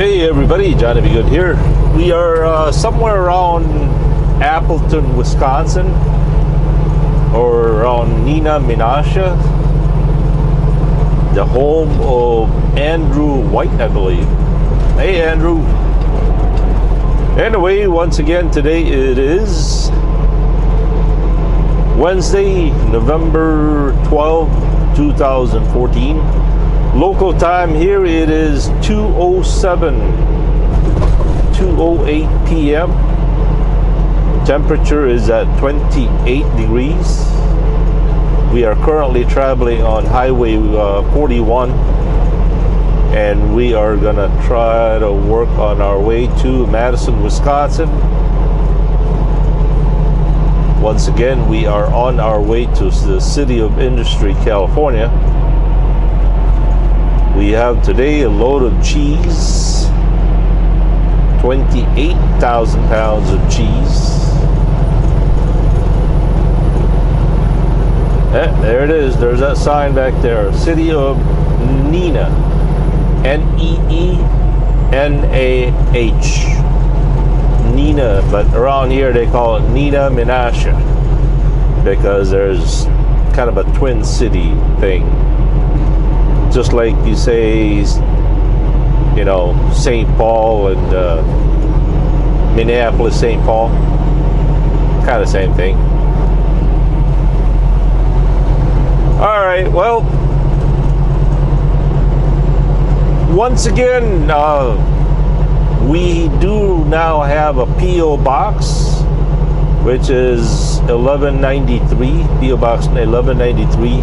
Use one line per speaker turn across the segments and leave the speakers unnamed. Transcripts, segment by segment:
Hey everybody, Johnny Be Good here. We are somewhere around Appleton, Wisconsin, or around Neenah, Minnesota, the home of Andrew White, I believe. Hey Andrew. Anyway, once again, today it is Wednesday, November 12, 2014. Local time here, it is 2:08 p.m. Temperature is at 28 degrees. We are currently traveling on Highway 41, and we are gonna try to work on our way to Madison, Wisconsin. Once again, we are on our way to the City of Industry, California. We have today a load of cheese, 28,000 pounds of cheese. There it is. There's that sign back there. City of Neenah. N-E-E-N-A-H. Neenah, but around here they call it Neenah, Minnesota, because there's kind of a twin city thing. Just like you say, you know, St. Paul and Minneapolis, St. Paul, kind of same thing. All right, well, once again, we do now have a P.O. Box, which is 1193, P.O. Box 1193.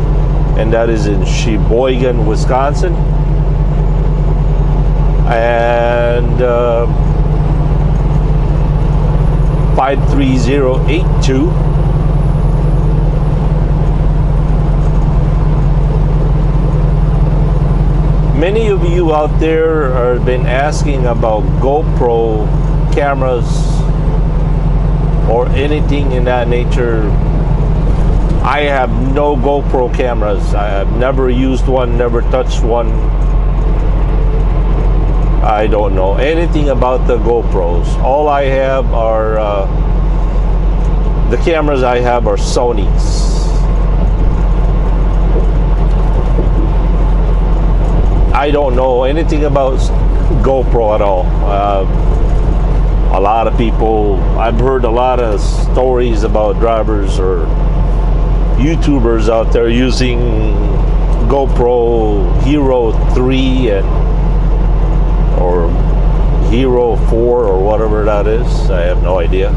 And that is in Sheboygan, Wisconsin. And 53082. Many of you out there have been asking about GoPro cameras or anything in that nature. I have no GoPro cameras. I have never used one, never touched one. I don't know anything about the GoPros. All I have are, the cameras I have are Sony's. I don't know anything about GoPro at all. A lot of people, I've heard a lot of stories about drivers or YouTubers out there using GoPro Hero 3 or Hero 4 or whatever that is. I have no idea.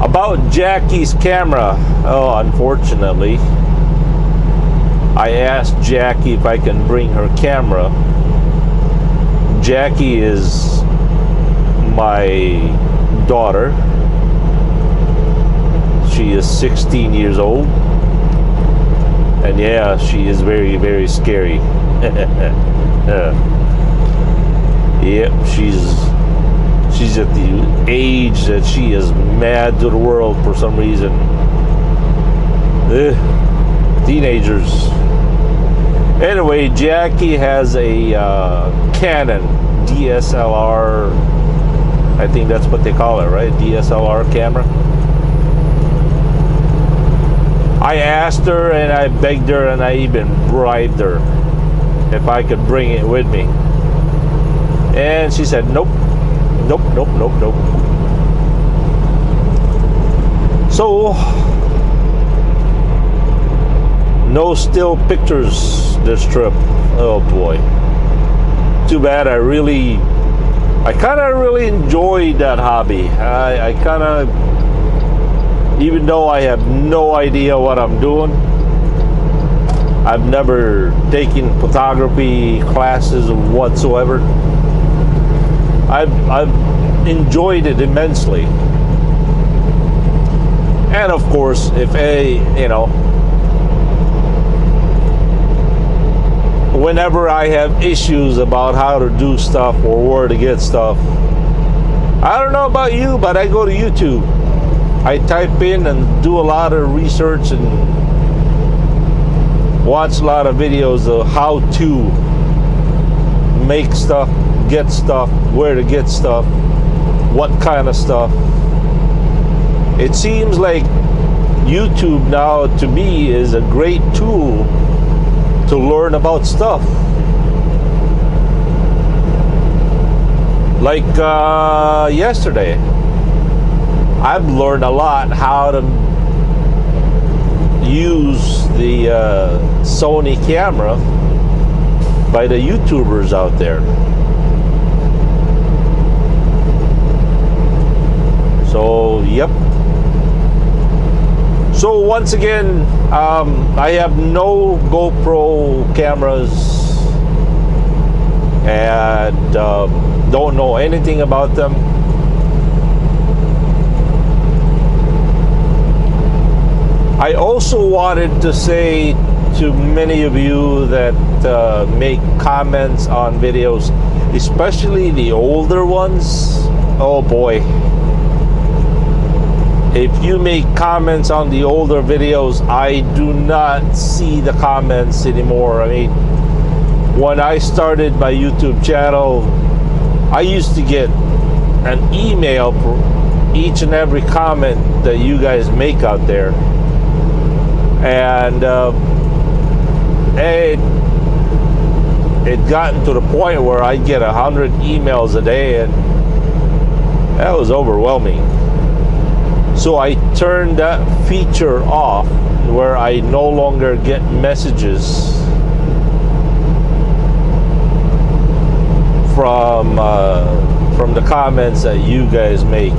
About Jackie's camera, oh, unfortunately, I asked Jackie if I can bring her camera. Jackie is my daughter. She is 16 years old. And yeah, she is very, very scary. Yep, she's at the age that she is mad to the world for some reason. Teenagers. Anyway, Jackie has a Canon DSLR, I think that's what they call it, right? DSLR camera. I asked her and I begged her and I even bribed her if I could bring it with me. And she said, nope, nope, nope, nope, nope. So, no still pictures this trip. Oh boy. Too bad. I kind of really enjoyed that hobby. I kind of, even though I have no idea what I'm doing, I've never taken photography classes whatsoever. I've enjoyed it immensely. And of course, if you know, whenever I have issues about how to do stuff or where to get stuff, I don't know about you, but I go to YouTube. I type in and do a lot of research and watch a lot of videos of how to make stuff, get stuff, where to get stuff, what kind of stuff. It seems like YouTube now to me is a great tool to learn about stuff. Like yesterday, I've learned a lot how to use the Sony camera by the YouTubers out there. So, yep. So once again, I have no GoPro cameras and don't know anything about them. I also wanted to say to many of you that make comments on videos, especially the older ones. Oh boy. If you make comments on the older videos, I do not see the comments anymore. I mean, when I started my YouTube channel, I used to get an email for each and every comment that you guys make out there. And it gotten to the point where I get 100 emails a day, and that was overwhelming. So I turned that feature off where I no longer get messages from the comments that you guys make.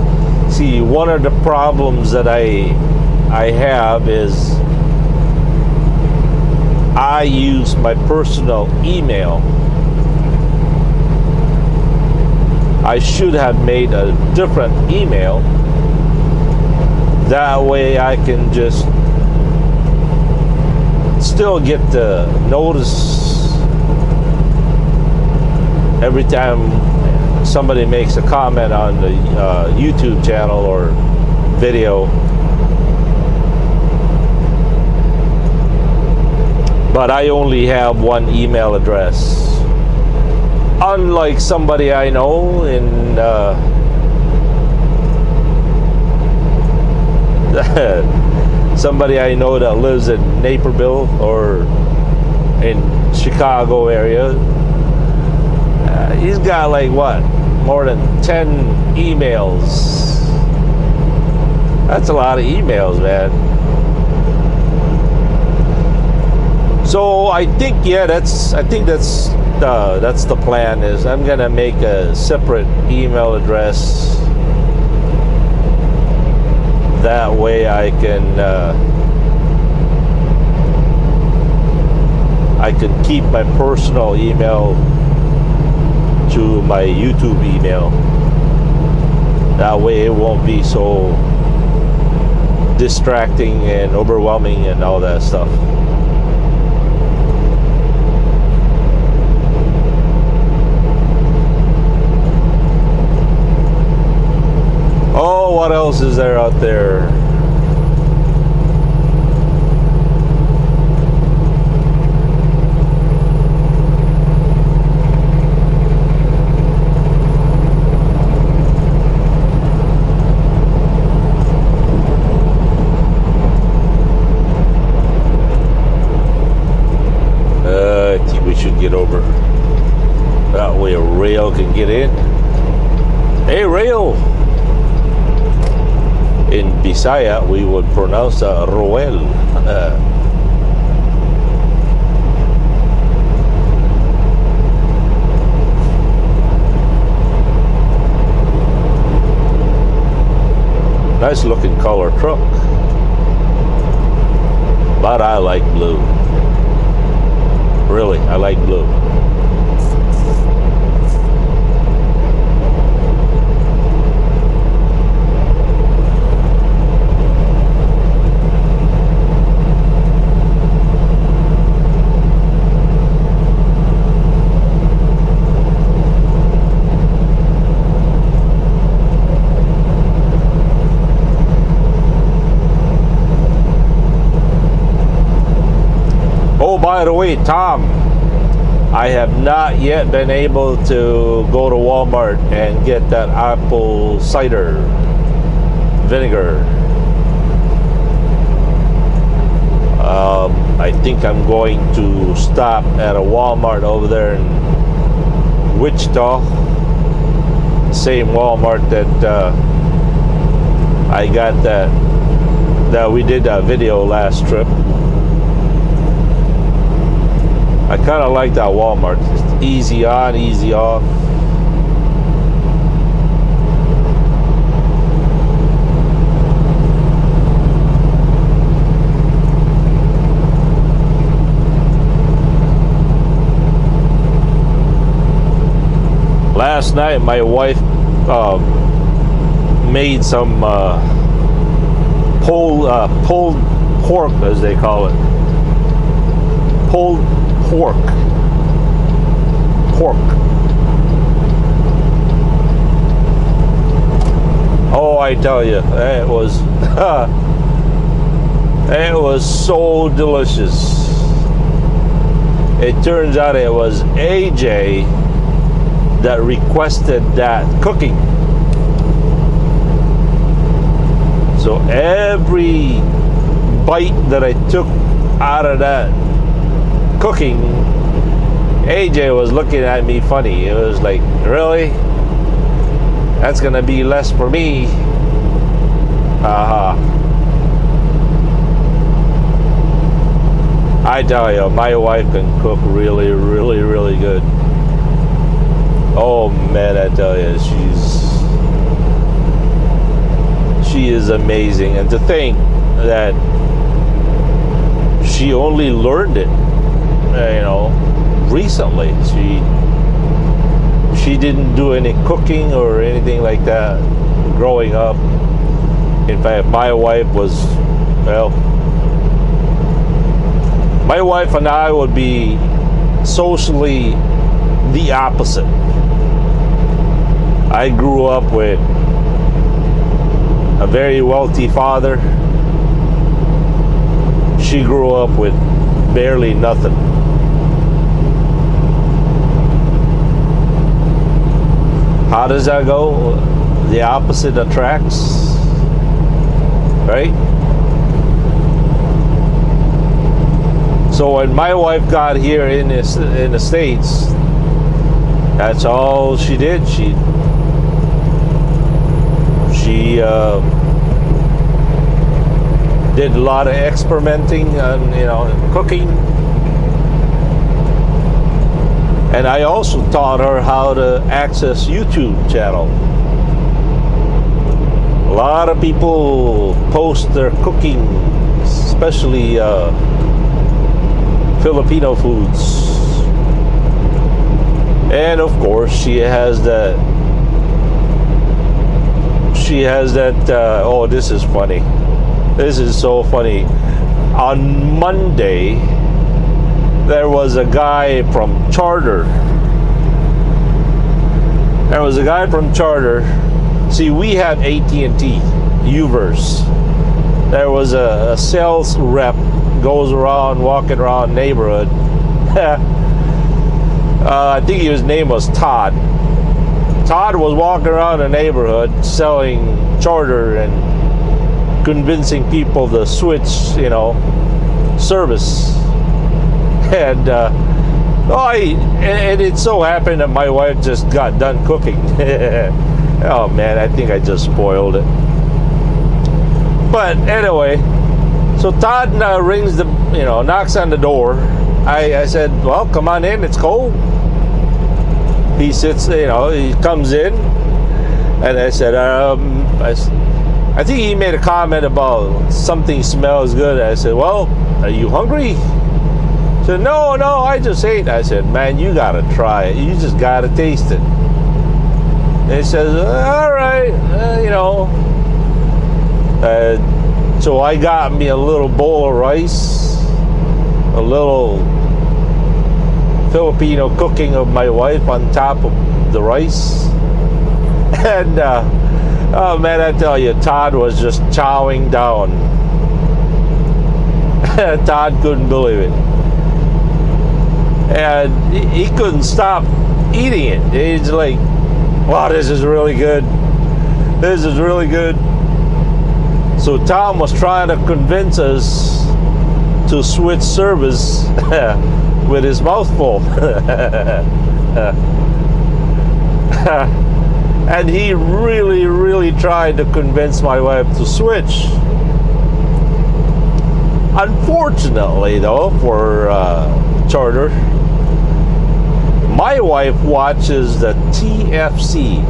See, one of the problems that I have is I use my personal email. I should have made a different email. That way I can just still get the notice every time somebody makes a comment on the YouTube channel or video. But I only have one email address. Unlike somebody I know in somebody I know that lives in Naperville or in Chicago area. He's got like what, more than 10 emails. That's a lot of emails, man. So I think, yeah, that's the plan. Is I'm gonna make a separate email address. That way I can keep my personal email to my YouTube email. That way it won't be so distracting and overwhelming and all that stuff. Oh, what else is there out there? I think we should get over. That way a rail can get in. Hey, rail! In Bisaya, we would pronounce Roel. Nice looking color truck. But I like blue. Really, I like blue. By the way, Tom, I have not yet been able to go to Walmart and get that apple cider vinegar. I think I'm going to stop at a Walmart over there in Wichita. Same Walmart that I got that we did that video last trip. I kind of like that Walmart. It's easy on, easy off. Last night my wife made some pulled pork, as they call it. Pulled pork. Oh, I tell you, it was it was so delicious. It turns out it was AJ that requested that cooking. So every bite that I took out of that cooking, AJ was looking at me funny. It was like, really? That's gonna be less for me. I tell you, my wife can cook really, really, really good. Oh man, I tell you, she is amazing. And to think that she only learned it, recently. She didn't do any cooking or anything like that growing up. In fact, my wife was, well, my wife and I would be socially the opposite. I grew up with a very wealthy father. She grew up with barely nothing. How does that go? The opposite attracts, right? So when my wife got here in the States, that's all she did. She did a lot of experimenting and cooking. And I also taught her how to access YouTube channel. A lot of people post their cooking, especially Filipino foods. And of course, she has that, oh, this is funny. This is so funny. On Monday, there was a guy from Charter. See, we have AT&T, Uverse. There was a sales rep goes around, walking around neighborhood. I think his name was Todd. Todd was walking around the neighborhood selling Charter and convincing people to switch, service. And and it so happened that my wife just got done cooking. Oh man, I think I just spoiled it. But anyway, so Todd rings knocks on the door. I said, well, come on in, it's cold. He sits, he comes in, and I said, I think he made a comment about something smells good. I said, well, are you hungry? He said, no, I just ate. I said, man, you gotta try it. You just gotta taste it. And he says, all right, so I got me a little bowl of rice, a little Filipino cooking of my wife on top of the rice. And oh man, I tell you, Todd was just chowing down. Todd couldn't believe it. and he couldn't stop eating it. He's like, wow, this is really good. This is really good. So Tom was trying to convince us to switch service with his mouth full. And he really tried to convince my wife to switch. Unfortunately, though, for Charter, my wife watches the TFC.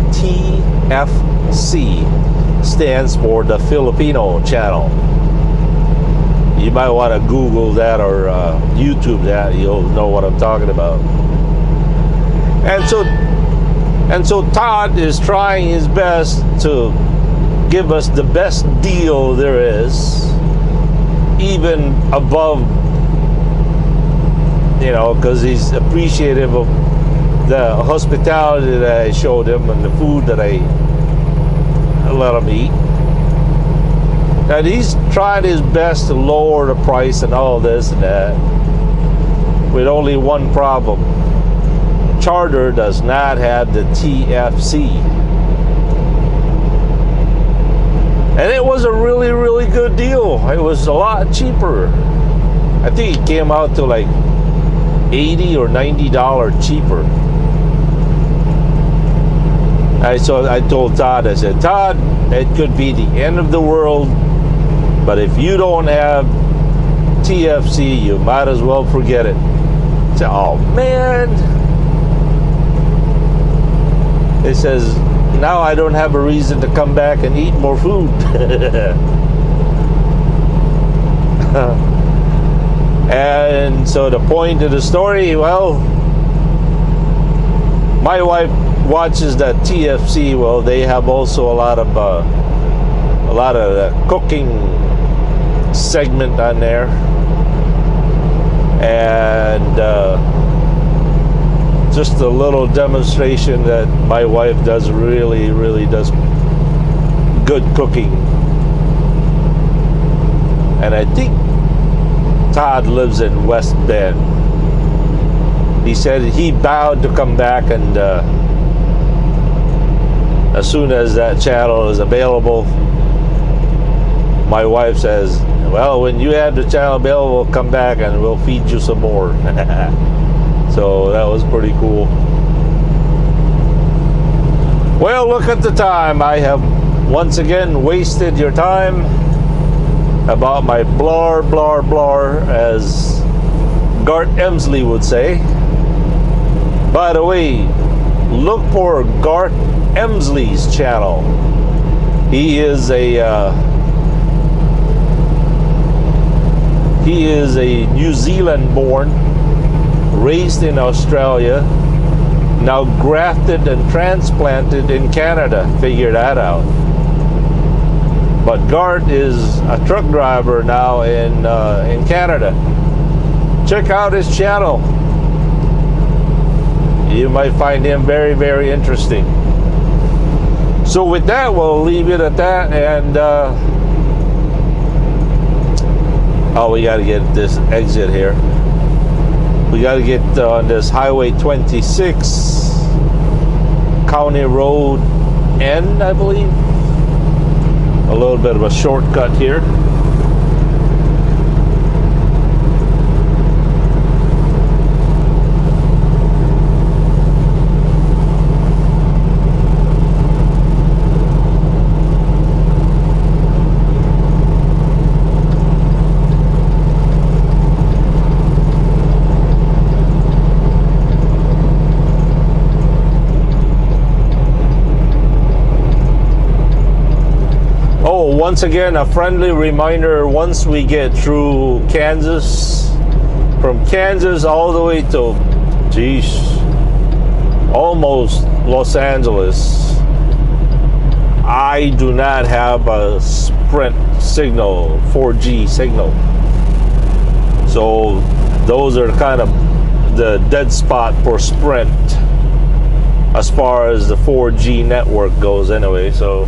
TFC stands for the Filipino channel. You might want to Google that or YouTube that. You'll know what I'm talking about. And so Todd is trying his best to give us the best deal there is, even above, you know, because he's appreciative of the hospitality that I showed him and the food that I let him eat. And he's tried his best to lower the price and all this and that, with only one problem. Charter does not have the TFC. And it was a really good deal. It was a lot cheaper. I think it came out to like $80 or $90 cheaper. So I told Todd, I said, Todd, it could be the end of the world, but if you don't have TFC, you might as well forget it. I said, oh man. It says, now I don't have a reason to come back and eat more food. And so the point of the story, well, my wife watches that TFC. Well, they have also a lot of cooking segment on there, and just a little demonstration that my wife does really does good cooking. And I think Todd lives in West Bend. He said he vowed to come back, and as soon as that channel is available, my wife says, well, when you have the channel available, come back and we'll feed you some more. So that was pretty cool. Well, look at the time. I have once again wasted your time about my blar, as Gart Emsley would say. By the way, look for Gart Emsley's channel. He is a New Zealand born, raised in Australia, now grafted and transplanted in Canada. Figure that out. But Gart is a truck driver now in Canada. Check out his channel. You might find him very interesting. So with that, we'll leave it at that, and oh, we got to get this exit here. We got to get on this Highway 26, County Road N, I believe. A little bit of a shortcut here. Once again, a friendly reminder, once we get through Kansas, from Kansas all the way to, geez, almost Los Angeles, I do not have a Sprint signal, 4G signal. So those are kind of the dead spot for Sprint as far as the 4G network goes anyway. So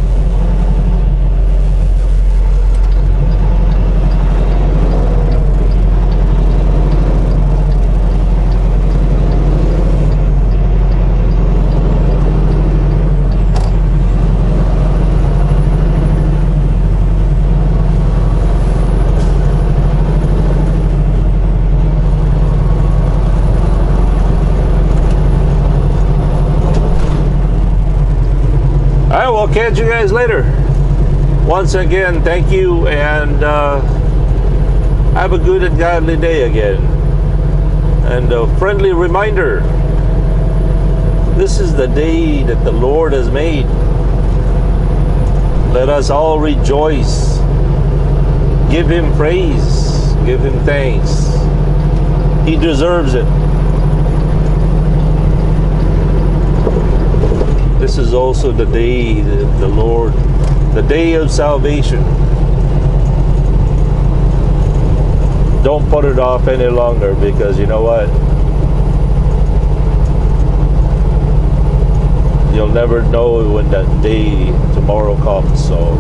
I'll catch you guys later. Once again, thank you, and have a good and godly day again. And a friendly reminder, this is the day that the Lord has made. Let us all rejoice. Give Him praise. Give Him thanks. He deserves it. This is also the day that the Lord, the day of salvation. Don't put it off any longer, because you know what? You'll never know when that day tomorrow comes. So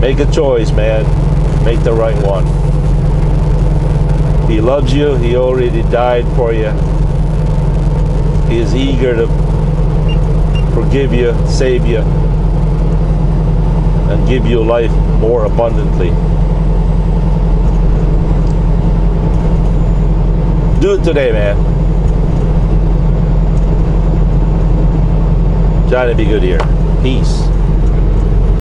make a choice, man. Make the right one. He loves you. He already died for you. He is eager to forgive you, save you, and give you life more abundantly. Do it today, man. Trying to be good here. Peace.